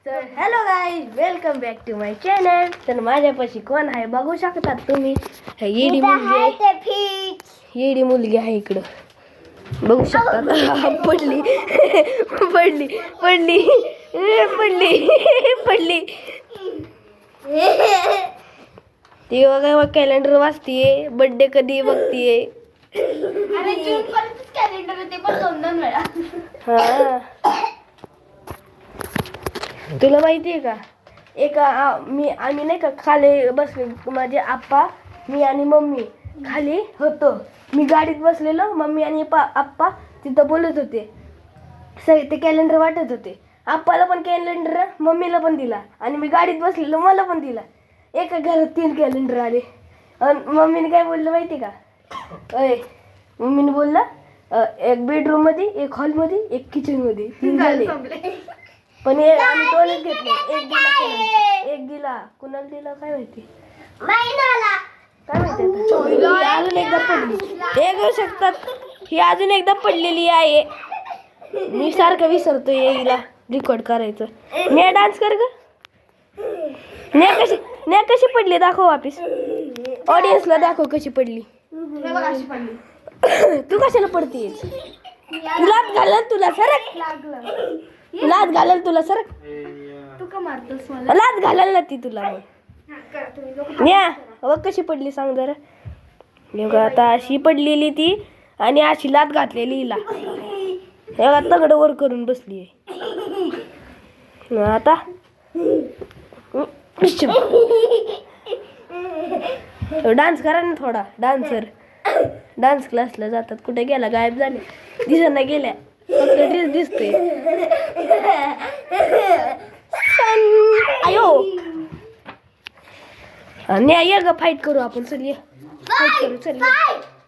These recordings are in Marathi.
तर hello guys, welcome back to my channel. तर माझ्यापाशी कोण आहे बघू शकतात तुम्ही. येडी मुलगी आहे, येडी मुलगी आहे इकडं बघू शकतात. पडली पडली पडली पडली पडली. ती बघा कॅलेंडर वाचतीये, बर्थडे कधी बघतीये. हा, तुला माहिती आहे का, आम्ही नाही का खाली बसले, माझे आप्पा, मी आणि मम्मी खाली होतो. मी गाडीत बसलेलो, मम्मी आणि आप्पा तिथं बोलत होते, ते कॅलेंडर वाटत होते. आप्पाला पण कॅलेंडर, मम्मीला पण दिला, आणि मी गाडीत बसलेलो, मला पण दिला. एका घरात 3 कॅलेंडर आले. मम्मीने काय बोललं माहिती का, मम्मीने बोलला एक बेडरूम मध्ये, एक हॉल मध्ये, एक किचन मध्ये 3 झाले. पण आम्ही 2च घेतले. एक दिला कुणाला दिला काय माहिती, काय माहिती. अजून एकदा पडली, हे घेऊ शकतात. ही अजून एकदा पडलेली आहे. मी सारखं विसरतोय हिला रेकॉर्ड करायचं. ने डान्स कर ग. ने कशी पडली दाखव वापिस, ऑडियन्सला दाखव कशी पडली. तू कशाला पडतीयस, लात घालल तुला सरक, लात घालल तुला सरक. तू का मारतोस मला, लात घालल ना ती तुला. मग कशी पडली सांग जरा. बघा आता अशी पडलेली ती, आणि अशी लात घातलेली हिला. हे तगड वर करून बसली आहे. आता डान्स करा ना थोडा. डान्स क्लासला जातात, कुठे गेला, गायब झाले, दिसना गेल्या, फक्त ड्रेस दिसते. आयो ये ग, फाईट करू आपण. चल ये, फाईट करू. चल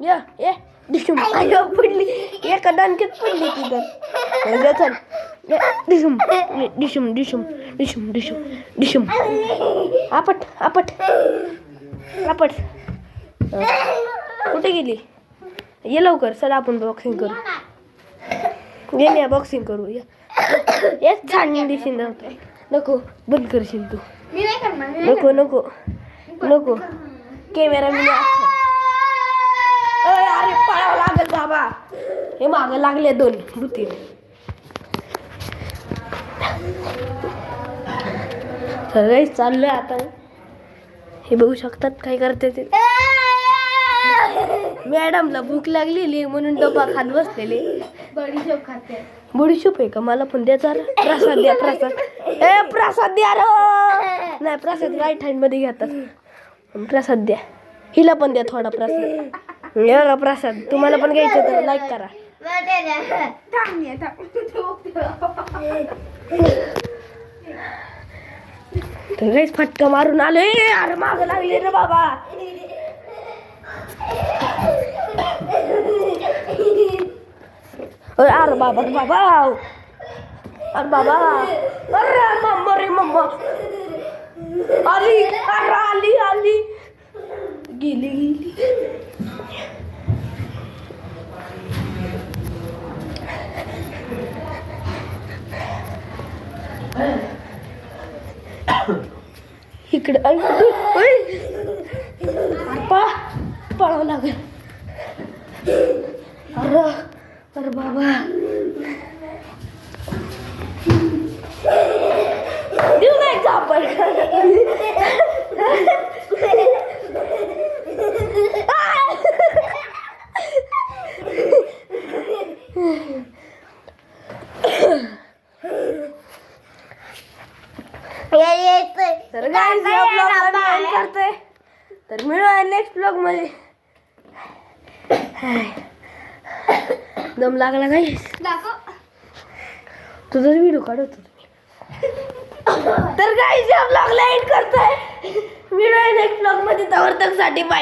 ये. डिशुम आयो पडली, एका डानक्यात पडली ती तर. चल डिशुम डिशुम डिशुम डिशुम डिशुम डिशुम. आपट आपट आपट. कुठे गेली, ये लवकर. चल आपण बॉक्सिंग करू. ये बॉक्सिंग करू. ये छान दिसून जातोय. नको, बंद करशील तू. नको नको नको, कॅमेरा मी. अरे पळावं लागेल बाबा, हे मागं लागले 2 भूती. सगळं चाललंय आता. हे बघू शकतात काय करते ते. मॅडमला भूक लागलेली म्हणून डबा खात बसलेले. बडीशोप खाते. बडीशोप आहे का, मला पण द्या जरा. प्रसाद द्या, प्रसाद. प्रसाद द्या रो. नाही, प्रसाद राईट हँड मध्ये घेतात. प्रसाद द्या, हिला पण द्या थोडा प्रसाद. एवढा प्रसाद तुम्हाला पण घ्यायचं तर लाईक करा. तर गाईस फटका मारून आलोय. अरे माग लागले रे बाबा. अरे बाबा बाबा, अरे बाबा, अरे मम्मा रे मम्मा. आली, अरे आली आली, गेली गेली. इकडे पळावं लागेल. अरे बाबा, देऊ नाही चापड. तर गाईज या ब्लॉगला मी एंड करतोय. तर मिळूया नेक्स्ट ब्लॉग मध्ये. दम लागला गाईज, तुझा व्हिडिओ काढतो तुम्ही. तर गाईज या ब्लॉगला एंड करतोय. मिळूया नेक्स्ट ब्लॉग मध्ये. तवर तक साठी बाय.